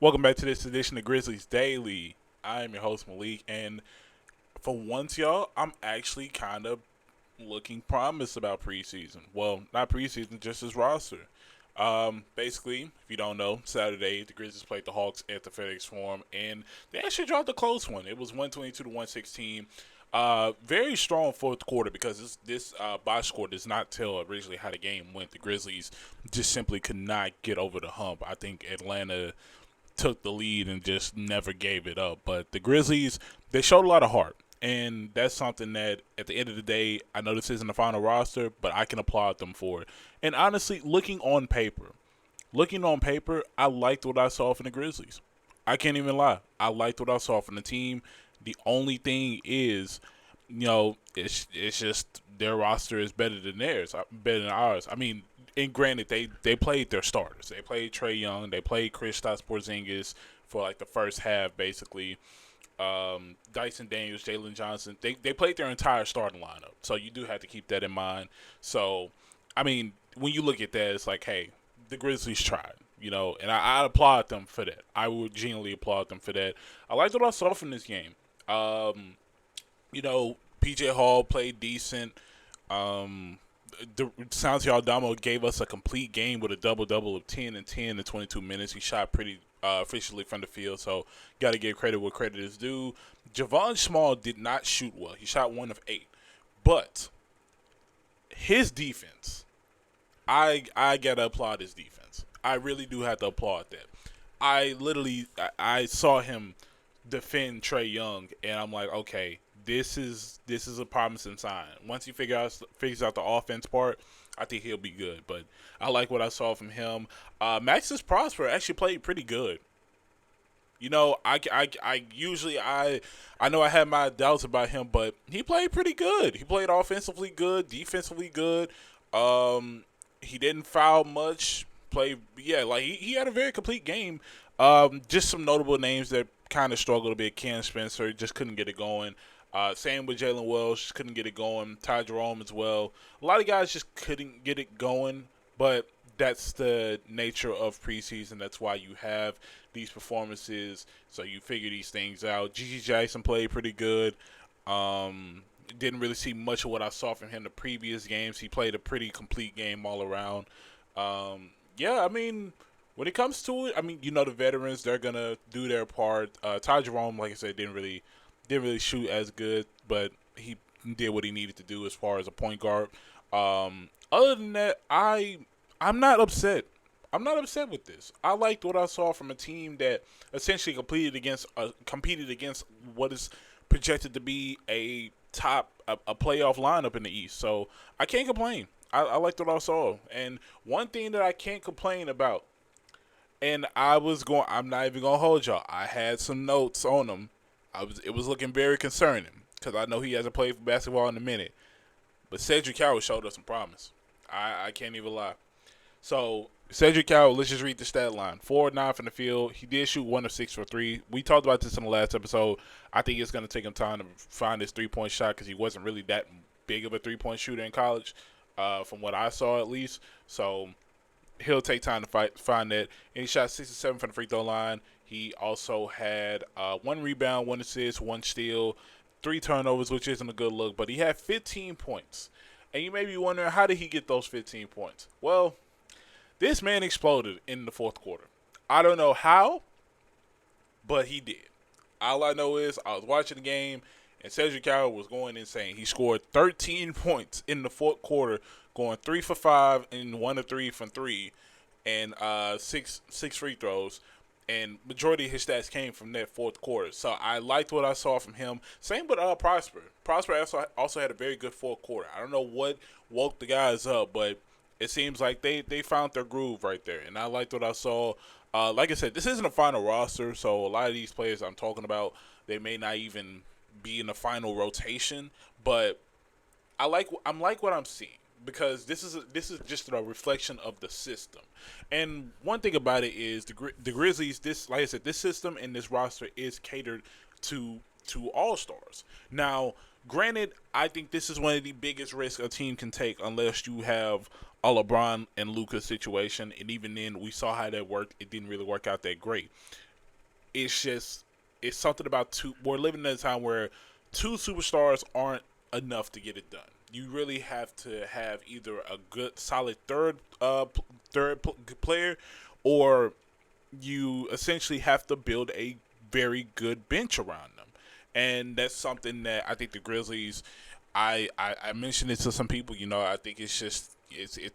Welcome back to this edition of Grizzlies Daily. I am your host Melek, and for once, y'all, I'm actually kind of looking promised about preseason. Well, not preseason, just his roster. Basically, if you don't know, Saturday the Grizzlies played the Hawks at the FedEx Forum, and they actually dropped a close one. It was 122 to 116. Very strong fourth quarter because this box score does not tell originally how the game went. The Grizzlies just simply could not get over the hump. I think Atlanta took the lead and just never gave it up. But the Grizzlies, they showed a lot of heart. And that's something that, at the end of the day, I know this isn't the final roster, but I can applaud them for it. And honestly, looking on paper, I liked what I saw from the Grizzlies. I can't even lie. I liked what I saw from the team. The only thing is, it's just their roster is better than theirs, better than ours. I mean, and granted, they played their starters. They played Trae Young. They played Kristaps Porzingis for like the first half, basically. Dyson Daniels, Jalen Johnson. They played their entire starting lineup. So you do have to keep that in mind. So, I mean, when you look at that, it's like, hey, the Grizzlies tried. And I applaud them for that. I would genuinely applaud them for that. I liked what I saw from this game. PJ Hall played decent. Santi Aldama gave us a complete game with a double-double of 10 and 10 in 22 minutes. He shot pretty efficiently from the field, so got to give credit where credit is due. Javon Small did not shoot well. He shot 1 of 8. But his defense, I got to applaud his defense. I really do have to applaud that. I saw him defend Trae Young, and I'm like, okay, this is a promising sign. Once he figures out the offense part, I think he'll be good. But I like what I saw from him. Maxis Prosper actually played pretty good. I know I had my doubts about him, but he played pretty good. He played offensively good, defensively good. He didn't foul much. He had a very complete game. Just some notable names that kind of struggled a bit. Ken Spencer just couldn't get it going. Same with Jalen Welsh, couldn't get it going. Ty Jerome as well. A lot of guys just couldn't get it going, but that's the nature of preseason. That's why you have these performances, so you figure these things out. Gigi Jackson played pretty good. Didn't really see much of what I saw from him the previous games. He played a pretty complete game all around. When it comes to it, the veterans, they're going to do their part. Ty Jerome, like I said, didn't really shoot as good, but he did what he needed to do as far as a point guard. Other than that, I'm not upset. I'm not upset with this. I liked what I saw from a team that essentially competed against what is projected to be a playoff lineup in the East. So I can't complain. I liked what I saw. And one thing that I can't complain about, and I'm not even gonna hold y'all. I had some notes on him. It was looking very concerning because I know he hasn't played for basketball in a minute. But Cedric Howard showed us some promise. I can't even lie. So Cedric Howard, let's just read the stat line: 4 of 9 from the field. He did shoot 1 of 6 for 3. We talked about this in the last episode. I think it's going to take him time to find his 3-point shot because he wasn't really that big of a 3-point shooter in college, from what I saw at least. So he'll take time to find that. And he shot 6 of 7 from the free throw line. He also had 1 rebound, 1 assist, 1 steal, 3 turnovers, which isn't a good look. But he had 15 points. And you may be wondering, how did he get those 15 points? Well, this man exploded in the fourth quarter. I don't know how, but he did. All I know is I was watching the game, and Cedric Howard was going insane. He scored 13 points in the fourth quarter, going 3 for 5 and 1 of 3 from 3, and six free throws. And majority of his stats came from that fourth quarter. So I liked what I saw from him. Same with Prosper. Prosper also had a very good fourth quarter. I don't know what woke the guys up, but it seems like they found their groove right there. And I liked what I saw. Like I said, this isn't a final roster, so a lot of these players I'm talking about, they may not even be in the final rotation. But I'm like what I'm seeing, because this is just a reflection of the system. And one thing about it is the Grizzlies, like I said, this system and this roster is catered to all-stars. Now, granted, I think this is one of the biggest risks a team can take unless you have a LeBron and Luka situation. And even then, we saw how that worked. It didn't really work out that great. it's something about two. We're living in a time where two superstars aren't enough to get it done. You really have to have either a good, solid player, or you essentially have to build a very good bench around them, and that's something that I think the Grizzlies. I mentioned it to some people. I think it's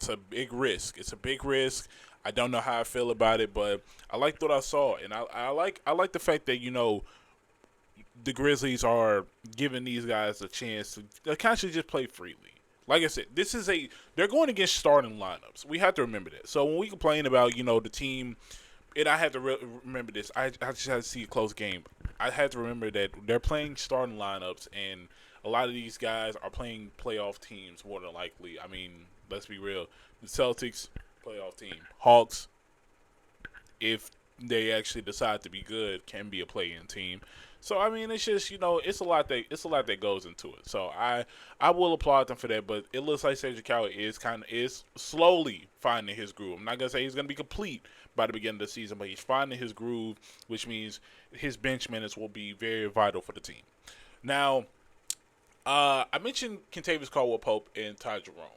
a big risk. It's a big risk. I don't know how I feel about it, but I like what I saw, and I like the fact that the Grizzlies are giving these guys a chance to kind of just play freely. Like I said, they're going against starting lineups. We have to remember that. So when we complain about the team, and I had to remember this. I just had to see a close game. I had to remember that they're playing starting lineups, and a lot of these guys are playing playoff teams more than likely. I mean, let's be real. The Celtics, playoff team. Hawks, if they actually decide to be good, can be a play-in team. So I mean, it's just it's a lot that goes into it. So I will applaud them for that, but it looks like Serge Ibaka is slowly finding his groove. I'm not gonna say he's gonna be complete by the beginning of the season, but he's finding his groove, which means his bench minutes will be very vital for the team. Now, I mentioned Kentavious Caldwell-Pope and Ty Jerome,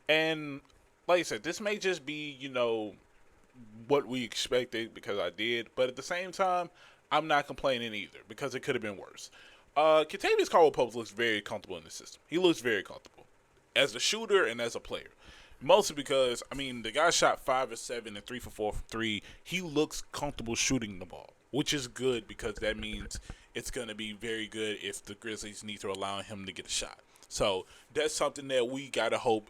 and like I said, this may just be what we expected because I did, but at the same time, I'm not complaining either because it could have been worse. Kentavious Caldwell-Pope looks very comfortable in the system. He looks very comfortable as a shooter and as a player. Mostly because, I mean, the guy shot 5 of 7 and 3 for 4 from 3. He looks comfortable shooting the ball, which is good because that means it's going to be very good if the Grizzlies need to allow him to get a shot. So that's something that we got to hope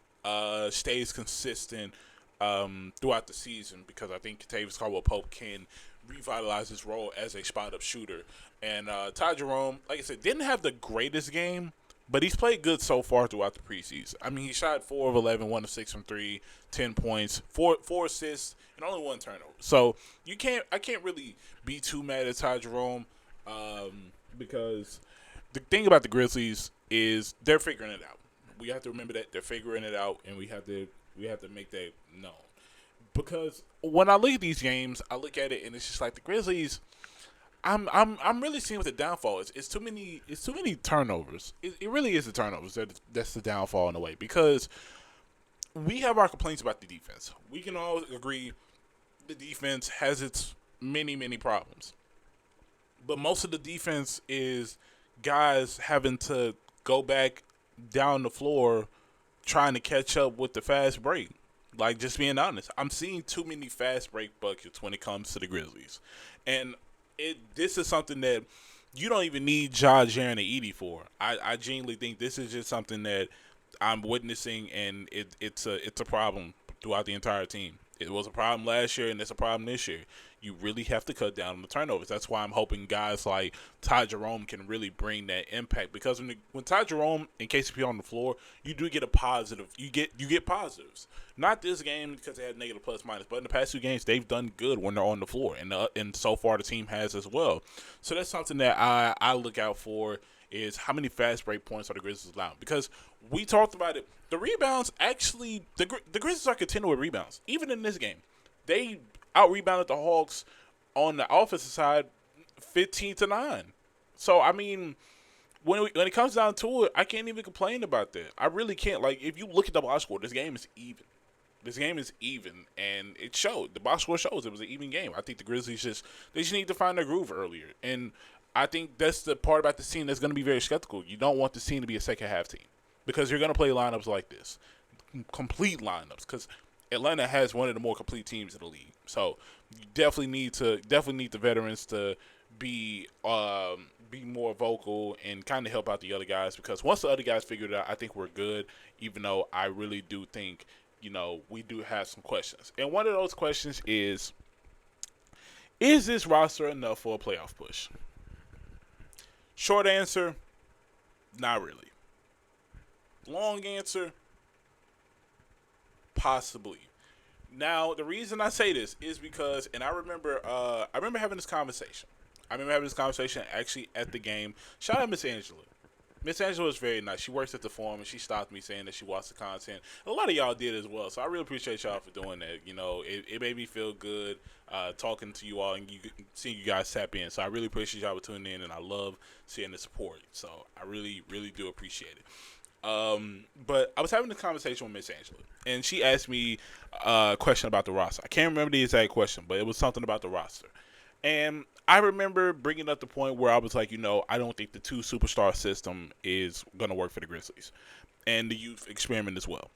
stays consistent throughout the season because I think Kentavious Caldwell-Pope can revitalize his role as a spot-up shooter. And Ty Jerome, like I said, didn't have the greatest game, but he's played good so far throughout the preseason. I mean, he shot 4 of 11, 1 of 6 from 3, 10 points, four assists, and only 1 turnover. So I can't really be too mad at Ty Jerome because the thing about the Grizzlies is they're figuring it out. We have to remember that they're figuring it out, and we have to make that known. Because when I look at these games, I look at it and it's just like the Grizzlies. I'm really seeing what the downfall is. It's too many turnovers. It really is the turnovers that's the downfall in a way because we have our complaints about the defense. We can all agree the defense has its many problems, but most of the defense is guys having to go back down the floor trying to catch up with the fast break. Like, just being honest, I'm seeing too many fast break buckets when it comes to the Grizzlies. And this is something that you don't even need Ja, Jaren, and Edey for. I genuinely think this is just something that I'm witnessing, and it's a problem throughout the entire team. It was a problem last year, and it's a problem this year. You really have to cut down on the turnovers. That's why I'm hoping guys like Ty Jerome can really bring that impact. Because when Ty Jerome and KCP are on the floor, you do get a positive. You get positives. Not this game because they had negative plus minus, but in the past 2 games they've done good when they're on the floor, and so far the team has as well. So that's something that I look out for is how many fast break points are the Grizzlies allowing. Because we talked about it. The rebounds actually, the Grizzlies are contending with rebounds. Even in this game, they out-rebounded the Hawks on the offensive side 15-9. So, I mean, when it comes down to it, I can't even complain about that. I really can't. Like, if you look at the box score, this game is even. This game is even, and it showed. The box score shows it was an even game. I think the Grizzlies just need to find their groove earlier. And I think that's the part about the team that's going to be very skeptical. You don't want the team to be a second-half team because you're going to play lineups like this, complete lineups, because Atlanta has one of the more complete teams in the league. So you definitely need the veterans to be more vocal and kind of help out the other guys, because once the other guys figure it out, I think we're good, even though I really do think, we do have some questions. And one of those questions is this roster enough for a playoff push? Short answer, not really. Long answer, possibly. Now, the reason I say this is because, and I remember having this conversation. I remember having this conversation actually at the game. Shout out Miss Angela. Miss Angela is very nice. She works at the forum, and she stopped me saying that she watched the content. A lot of y'all did as well, so I really appreciate y'all for doing that. You know, it made me feel good talking to you all and seeing you guys tap in. So I really appreciate y'all for tuning in, and I love seeing the support. So I really, really do appreciate it. But I was having a conversation with Miss Angela, and she asked me a question about the roster. I can't remember the exact question, but it was something about the roster. And I remember bringing up the point where I was like, I don't think the two superstar system is going to work for the Grizzlies and the youth experiment as well.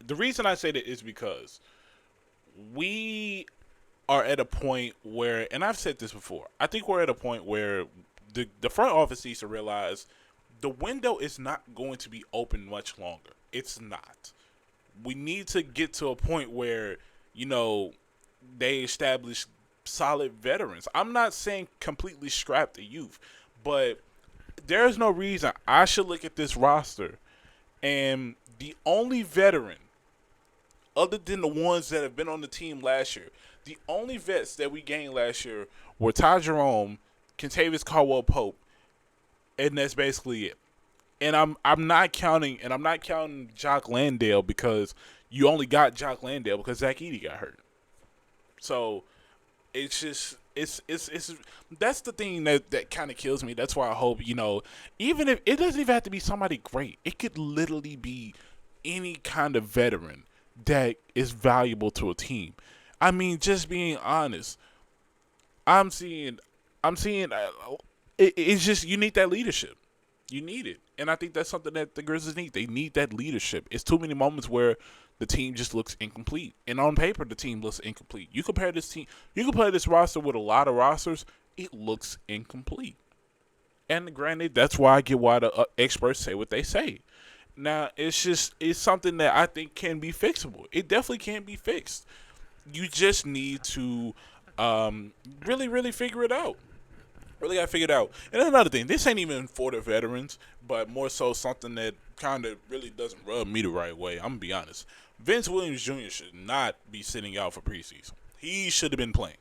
The reason I say that is because we are at a point where, and I've said this before, I think we're at a point where the front office needs to realize the window is not going to be open much longer. It's not. We need to get to a point where, they establish solid veterans. I'm not saying completely scrap the youth, but there's no reason I should look at this roster and the only veteran, other than the ones that have been on the team last year, the only vets that we gained last year were Ty Jerome, Kentavious Caldwell-Pope, and that's basically it. And I'm not counting Jock Landale because you only got Jock Landale because Zach Edey got hurt. So it's just it's that's the thing that kind of kills me. That's why I hope, even if it doesn't even have to be somebody great, it could literally be any kind of veteran that is valuable to a team. I mean, just being honest, I'm seeing it's just you need that leadership. You need it. And I think that's something that the Grizzlies need. They need that leadership. It's too many moments where the team just looks incomplete. And on paper, the team looks incomplete. You compare this roster with a lot of rosters, it looks incomplete. And granted, that's why I get why the experts say what they say. Now, it's something that I think can be fixable. It definitely can be fixed. You just need to really, really figure it out. Really got figured out. And another thing, this ain't even for the veterans, but more so something that kind of really doesn't rub me the right way. I'm going to be honest. Vince Williams Jr. should not be sitting out for preseason. He should have been playing.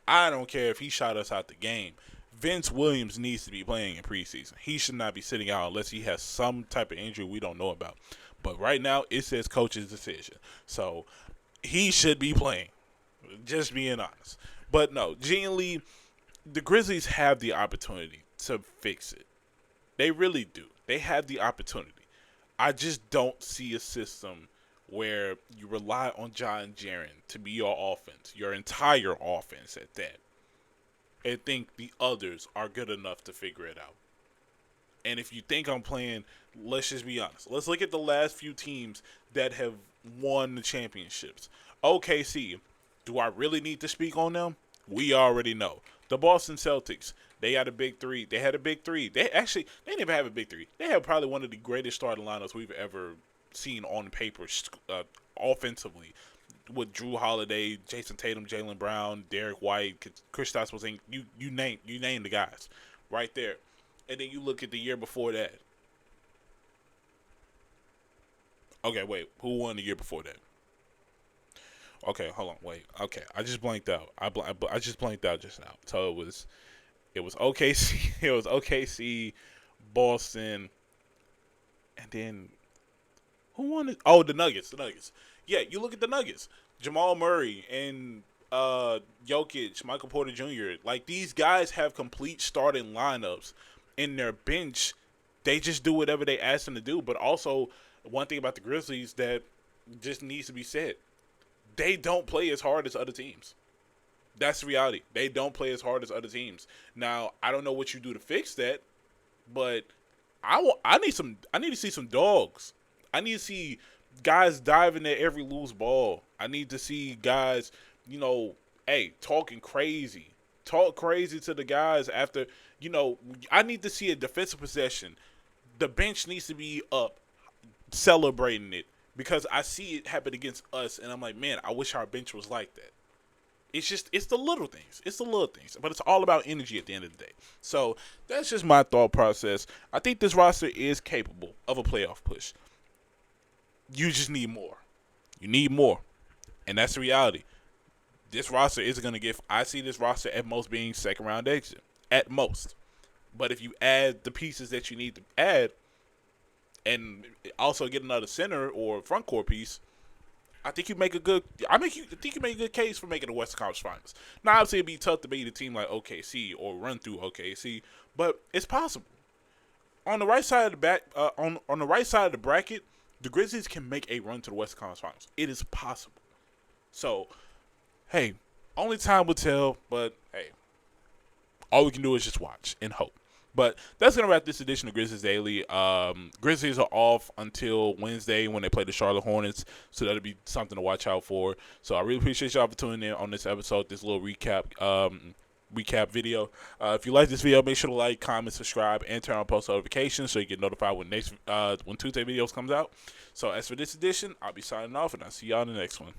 I don't care if he shot us out the game. Vince Williams needs to be playing in preseason. He should not be sitting out unless he has some type of injury we don't know about. But right now, it says coach's decision. So, he should be playing. Just being honest. But no, genuinely, the Grizzlies have the opportunity to fix it. They really do. They have the opportunity. I just don't see a system where you rely on John Jaren to be your offense, your entire offense at that, and think the others are good enough to figure it out. And if you think I'm playing, let's just be honest. Let's look at the last few teams that have won the championships. OKC, do I really need to speak on them? We already know. The Boston Celtics, they had a big three. They had a big three. They didn't even have a big three. They had probably one of the greatest starting lineups we've ever seen on paper offensively, with Drew Holiday, Jason Tatum, Jaylen Brown, Derek White, Kristaps Porzingis. You name the guys right there. And then you look at the year before that. Okay, wait. Who won the year before that? Okay, hold on, wait. Okay, I just blanked out. I just blanked out just now. So it was OKC. It was OKC, Boston, and then who won it? Oh, the Nuggets. The Nuggets. Yeah, you look at the Nuggets. Jamal Murray and Jokic, Michael Porter Jr. Like, these guys have complete starting lineups. In their bench, they just do whatever they ask them to do. But also, one thing about the Grizzlies that just needs to be said. They don't play as hard as other teams. That's the reality. They don't play as hard as other teams. Now, I don't know what you do to fix that, but I need to see some dogs. I need to see guys diving at every loose ball. I need to see guys, talking crazy. Talk crazy to the guys after, I need to see a defensive possession. The bench needs to be up, celebrating it. Because I see it happen against us, and I'm like, man, I wish our bench was like that. It's the little things. It's the little things. But it's all about energy at the end of the day. So that's just my thought process. I think this roster is capable of a playoff push. You just need more. You need more. And that's the reality. This roster isn't going to I see this roster at most being second round exit. At most. But if you add the pieces that you need to add, and also get another center or front court piece, I think you make a good. I think you make a good case for making the Western Conference Finals. Now, obviously, it'd be tough to beat a team like OKC or run through OKC, but it's possible. On the right side of the on the right side of the bracket, the Grizzlies can make a run to the Western Conference Finals. It is possible. So, hey, only time will tell. But hey, all we can do is just watch and hope. But that's going to wrap this edition of Grizzlies Daily. Grizzlies are off until Wednesday when they play the Charlotte Hornets, so that'll be something to watch out for. So I really appreciate y'all for tuning in on this episode, this little recap video. If you like this video, make sure to like, comment, subscribe, and turn on post notifications so you get notified when when Tuesday videos comes out. So as for this edition, I'll be signing off, and I'll see y'all in the next one.